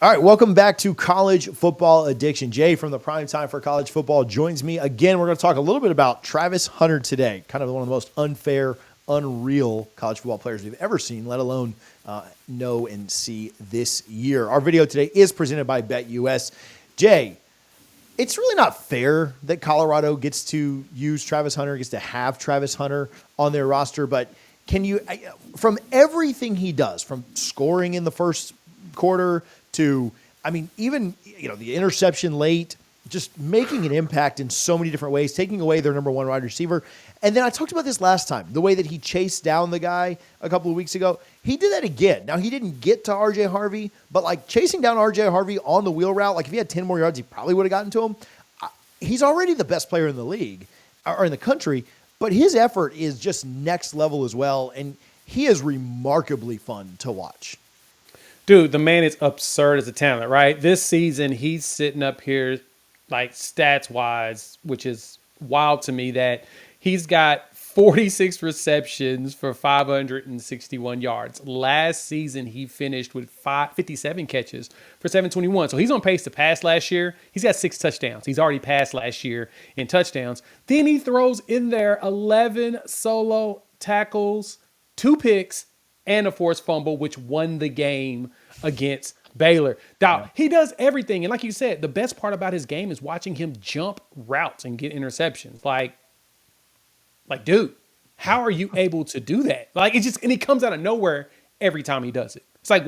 All right, welcome back to College Football Addiction. Jay from the Prime Time for College Football joins me again. We're going to talk a little bit about Travis Hunter today, kind of one of the most unfair, unreal college football players we've ever seen, let alone know and see this year. Our video today is presented by BetUS. Jay, it's really not fair that Colorado gets to use Travis Hunter, gets to have Travis Hunter on their roster, but can you, from everything he does, from scoring in the first quarter to, even, the interception late, just making an impact in so many different ways, taking away their number one wide receiver. And then I talked about this last time, the way that he chased down the guy a couple of weeks ago. He did that again. Now, he didn't get to R.J. Harvey, but, chasing down R.J. Harvey on the wheel route, if he had 10 more yards, he probably would have gotten to him. He's already the best player in the league, or in the country, but his effort is just next level as well, and he is remarkably fun to watch. Dude, the man is absurd as a talent, right? This season, he's sitting up here, stats-wise, which is wild to me, that he's got 46 receptions for 561 yards. Last season, he finished with 57 catches for 721. So he's on pace to pass last year. He's got 6 touchdowns. He's already passed last year in touchdowns. Then he throws in there 11 solo tackles, 2 picks, and a forced fumble, which won the game against Baylor. He does everything. And like you said, the best part about his game is watching him jump routes and get interceptions. Dude, how are you able to do that? And he comes out of nowhere every time he does it. It's like,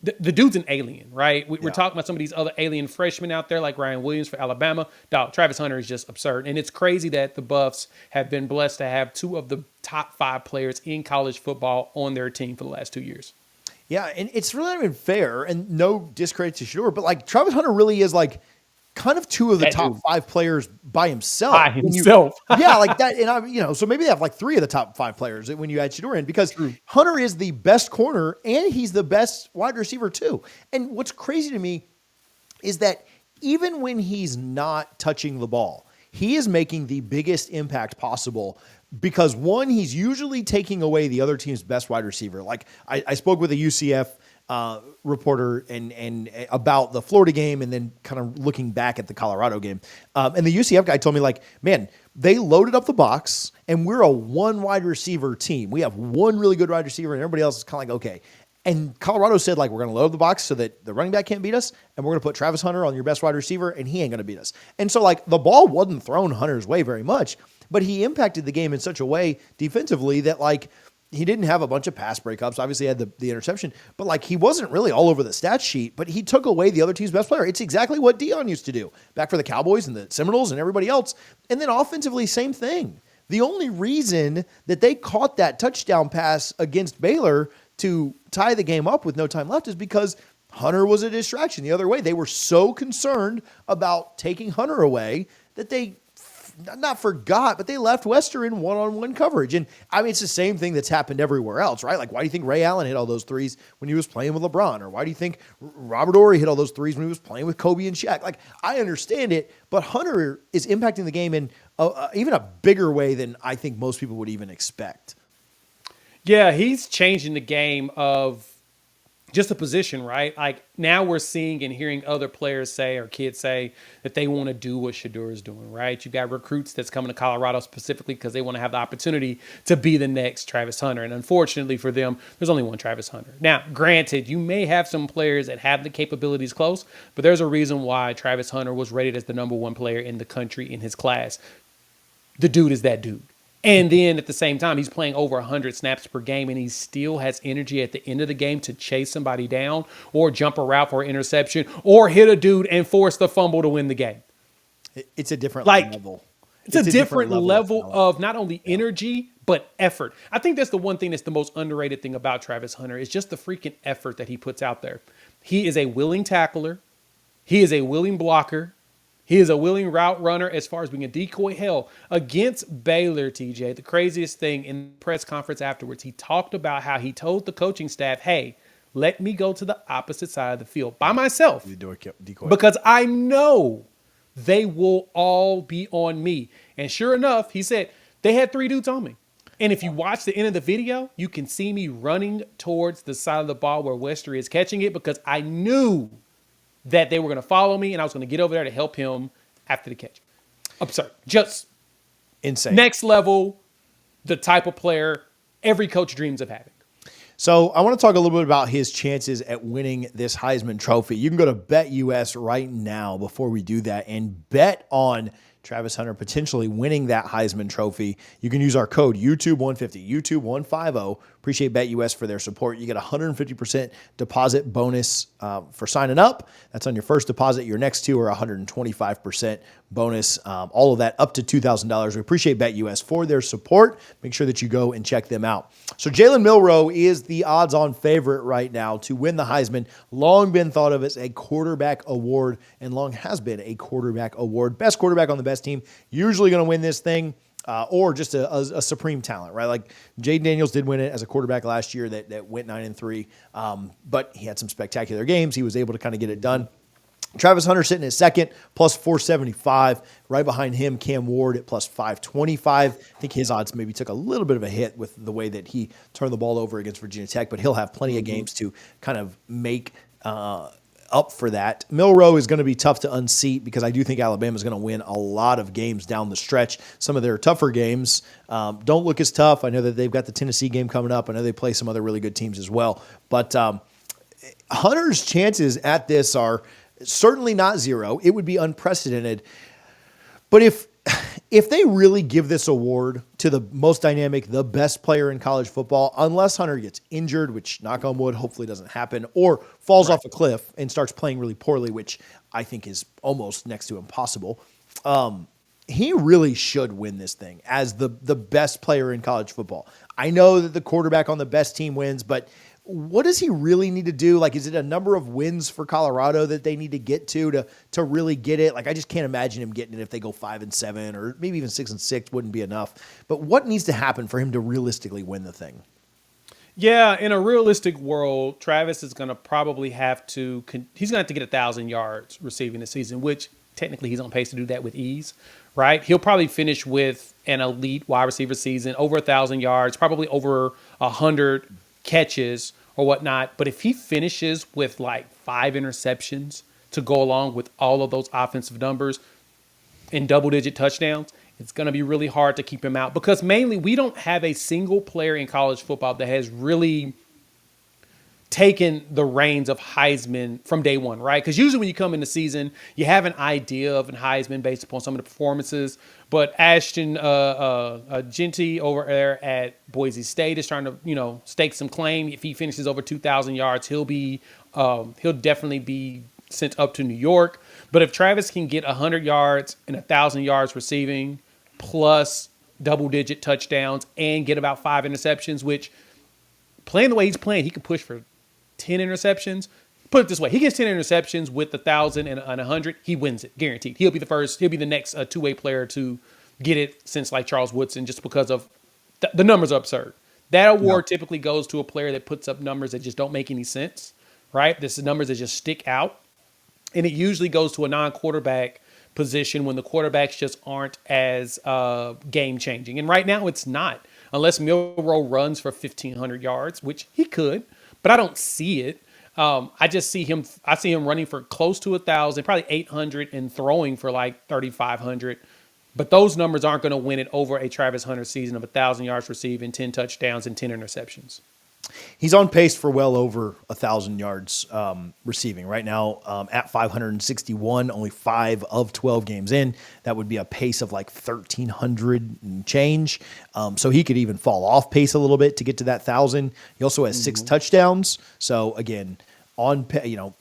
the dude's an alien, right? We're talking about some of these other alien freshmen out there, like Ryan Williams for Alabama. Travis Hunter is just absurd. And it's crazy that the Buffs have been blessed to have 2 of the top 5 players in college football on their team for the last 2 years. Yeah, and it's really not even fair, and no discredit to Shador, but Travis Hunter really is kind of 2 of the top 5 players by himself. That. And so maybe they have 3 of the top 5 players when you add Shador in, because Hunter is the best corner and he's the best wide receiver too. And what's crazy to me is that even when he's not touching the ball, he is making the biggest impact possible, because one, he's usually taking away the other team's best wide receiver. I spoke with a UCF reporter and about the Florida game, and then kind of looking back at the Colorado game. And the UCF guy told me, man, they loaded up the box, and we're a 1 wide receiver team. We have 1 really good wide receiver, and everybody else is kind of okay. And Colorado said, we're going to load up the box so that the running back can't beat us, and we're going to put Travis Hunter on your best wide receiver, and he ain't going to beat us. And so, the ball wasn't thrown Hunter's way very much, but he impacted the game in such a way defensively that, he didn't have a bunch of pass breakups. Obviously, he had the interception, but he wasn't really all over the stat sheet, but he took away the other team's best player. It's exactly what Deion used to do back for the Cowboys and the Seminoles and everybody else. And then offensively, same thing. The only reason that they caught that touchdown pass against Baylor to tie the game up with no time left is because Hunter was a distraction the other way. They were so concerned about taking Hunter away that they not forgot, but they left Wester in one-on-one coverage. And it's the same thing that's happened everywhere else, right? Why do you think Ray Allen hit all those threes when he was playing with LeBron? Or why do you think Robert Horry hit all those threes when he was playing with Kobe and Shaq? I understand it, but Hunter is impacting the game in even a bigger way than I think most people would even expect. Yeah, he's changing the game of just a position, right? Now we're seeing and hearing other players say, or kids say, that they want to do what Shador is doing, right? You got recruits that's coming to Colorado specifically because they want to have the opportunity to be the next Travis Hunter. And unfortunately for them, there's only one Travis Hunter. Now, granted, you may have some players that have the capabilities close, but there's a reason why Travis Hunter was rated as the number 1 player in the country in his class. The dude is that dude. And then at the same time, he's playing over 100 snaps per game, and he still has energy at the end of the game to chase somebody down or jump a route for an interception or hit a dude and force the fumble to win the game. It's a different level. It's a different level of not only energy, but effort. I think that's the one thing that's the most underrated thing about Travis Hunter is just the freaking effort that he puts out there. He is a willing tackler. He is a willing blocker. He is a willing route runner as far as being a decoy. Hell, against Baylor, TJ, the craziest thing in the press conference afterwards, he talked about how he told the coaching staff, hey, let me go to the opposite side of the field by myself because I know they will all be on me. And sure enough, he said, they had 3 dudes on me. And if you watch the end of the video, you can see me running towards the side of the ball where Wester is catching it because I knew that they were going to follow me and I was going to get over there to help him after the catch. Absurd. Just insane. Next level, the type of player every coach dreams of having. So I want to talk a little bit about his chances at winning this Heisman Trophy. You can go to BetUS right now before we do that and bet on Travis Hunter potentially winning that Heisman Trophy. You can use our code YouTube150, YouTube150. Appreciate BetUS for their support. You get 150% deposit bonus for signing up. That's on your first deposit. Your next two are 125% bonus. All of that up to $2,000. We appreciate BetUS for their support. Make sure that you go and check them out. So Jalen Milroe is the odds-on favorite right now to win the Heisman. Long been thought of as a quarterback award and long has been a quarterback award. Best quarterback on the best team, usually going to win this thing. Or just a supreme talent, right? Like Jaden Daniels did win it as a quarterback last year that went 9-3, but he had some spectacular games. He was able to kind of get it done. Travis Hunter sitting at second, plus 475. Right behind him, Cam Ward at plus 525. I think his odds maybe took a little bit of a hit with the way that he turned the ball over against Virginia Tech, but he'll have plenty of games to kind of make up for that. Milroe is going to be tough to unseat because I do think Alabama is going to win a lot of games down the stretch. Some of their tougher games don't look as tough. I know that they've got the Tennessee game coming up. I know they play some other really good teams as well. But Hunter's chances at this are certainly not zero. It would be unprecedented. But if they really give this award to the most dynamic, the best player in college football, unless Hunter gets injured, which knock on wood, hopefully doesn't happen, or falls off a cliff and starts playing really poorly, which I think is almost next to impossible, he really should win this thing as the best player in college football. I know that the quarterback on the best team wins, but what does he really need to do? Like, is it a number of wins for Colorado that they need to get to really get it? Like, I just can't imagine him getting it if they go 5-7 or maybe even 6-6 wouldn't be enough. But what needs to happen for him to realistically win the thing? Yeah, in a realistic world, Travis is going to probably have to he's going to have to get 1,000 yards receiving this season, which technically he's on pace to do that with ease, right? He'll probably finish with an elite wide receiver season, over 1,000 yards, probably over 100 catches or whatnot. But if he finishes with like 5 interceptions to go along with all of those offensive numbers in double-digit touchdowns, it's going to be really hard to keep him out because mainly we don't have a single player in college football that has really taken the reins of Heisman from day one, right? Because usually when you come in the season, you have an idea of an Heisman based upon some of the performances. But Ashton Genty over there at Boise State is trying to, stake some claim. If he finishes over 2,000 yards, he'll definitely be sent up to New York. But if Travis can get 100 yards and 1,000 yards receiving, plus double-digit touchdowns, and get about 5 interceptions, which playing the way he's playing, he can push for 10 interceptions. Put it this way, he gets 10 interceptions with 1,000 and 100, he wins it, guaranteed. He'll be the next two-way player to get it since like Charles Woodson, just because of the numbers are absurd. That award typically goes to a player that puts up numbers that just don't make any sense, right? This is numbers that just stick out. And it usually goes to a non-quarterback position when the quarterbacks just aren't as game-changing. And right now it's not, unless Milroe runs for 1,500 yards, which he could, but I don't see it. I see him running for close to 1,000, probably 800, and throwing for like 3,500. But those numbers aren't going to win it over a Travis Hunter season of 1,000 yards receiving, 10 touchdowns, and 10 interceptions. He's on pace for well over 1,000 yards receiving right now at 561, only 5 of 12 games in. That would be a pace of like 1,300 and change. So he could even fall off pace a little bit to get to that 1,000. He also has 6 touchdowns. So again, a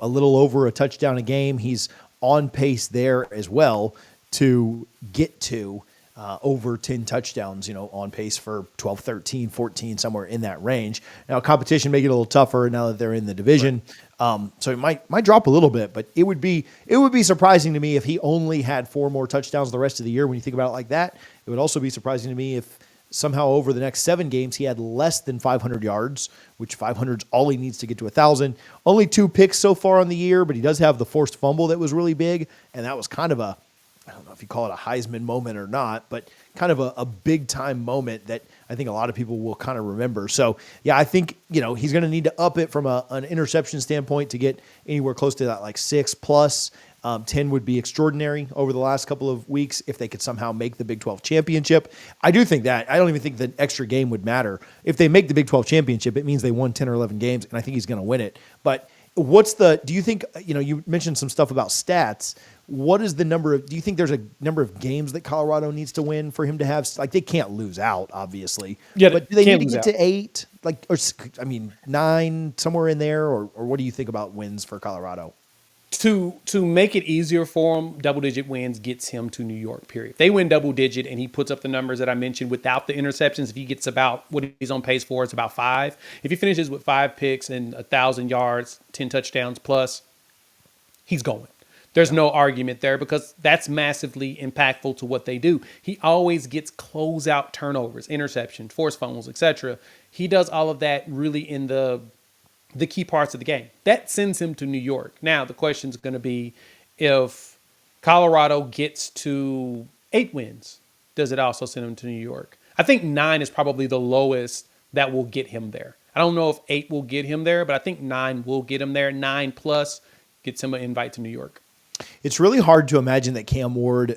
little over a touchdown a game. He's on pace there as well to get to over 10 touchdowns, on pace for 12, 13, 14, somewhere in that range. Now, competition may get a little tougher now that they're in the division. Right. So it might drop a little bit, but it would be surprising to me if he only had 4 more touchdowns the rest of the year. When you think about it like that, it would also be surprising to me if somehow over the next 7 games, he had less than 500 yards, which 500 is all he needs to get to 1,000. Only 2 picks so far on the year, but he does have the forced fumble that was really big. And that was kind of a I don't know if you call it a Heisman moment or not, but kind of a big time moment that I think a lot of people will kind of remember. So yeah, I think, he's going to need to up it from an interception standpoint to get anywhere close to that, like 6+. 10 would be extraordinary over the last couple of weeks if they could somehow make the Big 12 championship. I do think that. I don't even think the extra game would matter. If they make the Big 12 championship, it means they won 10 or 11 games, and I think he's going to win it. But do you think, you mentioned some stuff about stats. What is the do you think there's a number of games that Colorado needs to win for him to have, like, they can't lose out, obviously. Yeah, but do they need to get to 8? Like, or, 9, somewhere in there, or what do you think about wins for Colorado? To make it easier for him, double-digit wins gets him to New York, period. If they win double-digit and he puts up the numbers that I mentioned without the interceptions, if he gets about what he's on pace for, it's about 5. If he finishes with 5 picks and 1,000 yards, 10 touchdowns plus, he's going. There's no argument there because that's massively impactful to what they do. He always gets closeout turnovers, interceptions, forced fumbles, etc. He does all of that really in the key parts of the game. That sends him to New York. Now, the question is going to be, if Colorado gets to 8 wins, does it also send him to New York? I think 9 is probably the lowest that will get him there. I don't know if 8 will get him there, but I think 9 will get him there. 9+ gets him an invite to New York. It's really hard to imagine that Cam Ward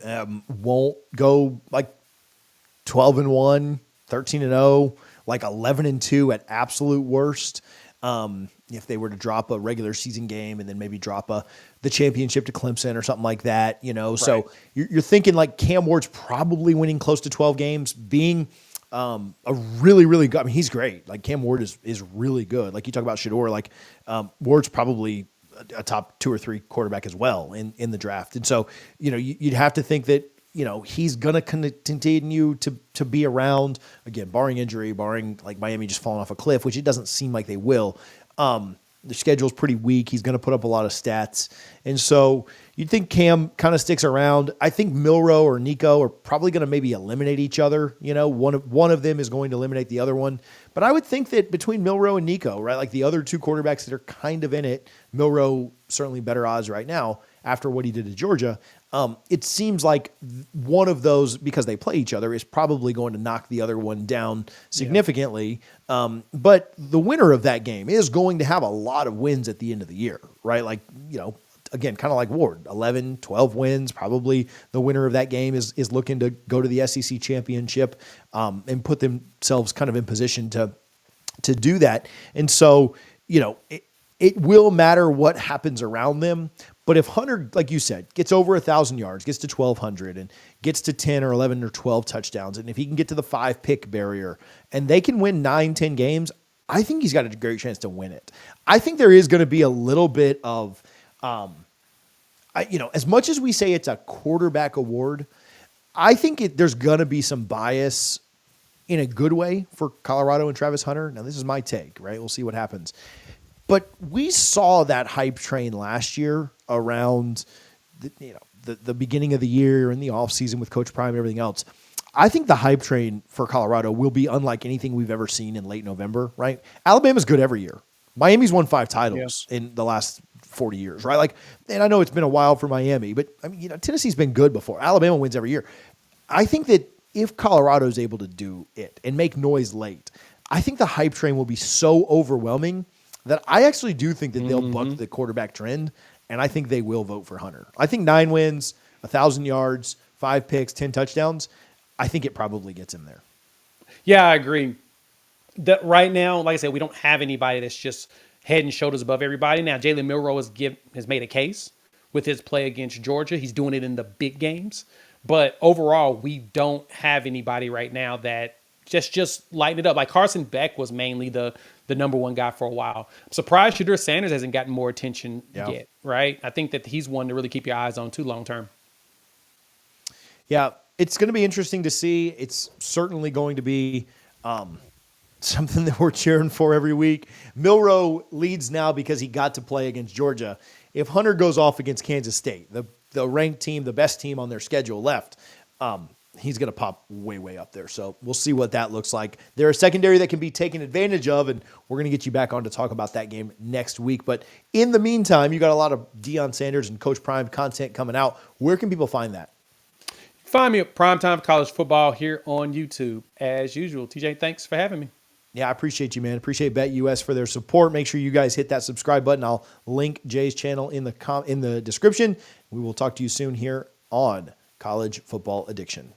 won't go like 12-1, 13-0, like 11-2 at absolute worst. If they were to drop a regular season game and then maybe drop the championship to Clemson or something like that, Right. So you're thinking like Cam Ward's probably winning close to 12 games, being a really, really good. I mean, he's great. Like Cam Ward is really good. Like you talk about Shedeur, like Ward's probably a top 2 or 3 quarterback as well in the draft. And so, you'd have to think that, he's going to continue to be around, again, barring injury, barring like Miami just falling off a cliff, which it doesn't seem like they will. The schedule's pretty weak. He's going to put up a lot of stats. And so you'd think Cam kind of sticks around. I think Milroe or Nico are probably going to maybe eliminate each other. One of them is going to eliminate the other one. But I would think that between Milroe and Nico, right, like the other 2 quarterbacks that are kind of in it, Milroe certainly better odds right now after what he did to Georgia. It seems like one of those, because they play each other, is probably going to knock the other one down significantly. Yeah. But the winner of that game is going to have a lot of wins at the end of the year, right? Like, again, kind of like Ward, 11, 12 wins. Probably the winner of that game is looking to go to the SEC championship and put themselves kind of in position to do that. And so, it will matter what happens around them. But if Hunter, like you said, gets over 1,000 yards, gets to 1,200 and gets to 10 or 11 or 12 touchdowns, and if he can get to the 5-pick barrier and they can win 9, 10 games, I think he's got a great chance to win it. I think there is going to be a little bit of, as much as we say it's a quarterback award, I think there's going to be some bias in a good way for Colorado and Travis Hunter. Now, this is my take, right? We'll see what happens. But we saw that hype train last year around the beginning of the year and the offseason with Coach Prime and everything else. I think the hype train for Colorado will be unlike anything we've ever seen in late November, right? Alabama's good every year. Miami's won 5 titles in the last 40 years, right? Like, and I know it's been a while for Miami, but I mean, Tennessee's been good before. Alabama wins every year. I think that if Colorado's able to do it and make noise late, I think the hype train will be so overwhelming that I actually do think that they'll buck the quarterback trend, and I think they will vote for Hunter. I think 9 wins, 1,000 yards, 5 picks, 10 touchdowns. I think it probably gets him there. Yeah, I agree. That right now, like I said, we don't have anybody that's just head and shoulders above everybody. Now, Jalen Milroe has made a case with his play against Georgia. He's doing it in the big games. But overall, we don't have anybody right now that just lighten it up. Like Carson Beck was mainly the number one guy for a while. I'm surprised Shedeur Sanders hasn't gotten more attention yet, right? I think that he's one to really keep your eyes on too long term. Yeah, it's going to be interesting to see. It's certainly going to be something that we're cheering for every week. Milroe leads now because he got to play against Georgia. If Hunter goes off against Kansas State, the ranked team, the best team on their schedule left, he's going to pop way, way up there. So we'll see what that looks like. They're a secondary that can be taken advantage of, and we're going to get you back on to talk about that game next week. But in the meantime, you got a lot of Deion Sanders and Coach Prime content coming out. Where can people find that? Find me at Primetime College Football here on YouTube as usual. TJ, thanks for having me. Yeah, I appreciate you, man. Appreciate BetUS for their support. Make sure you guys hit that subscribe button. I'll link Jay's channel in the description. We will talk to you soon here on College Football Addiction.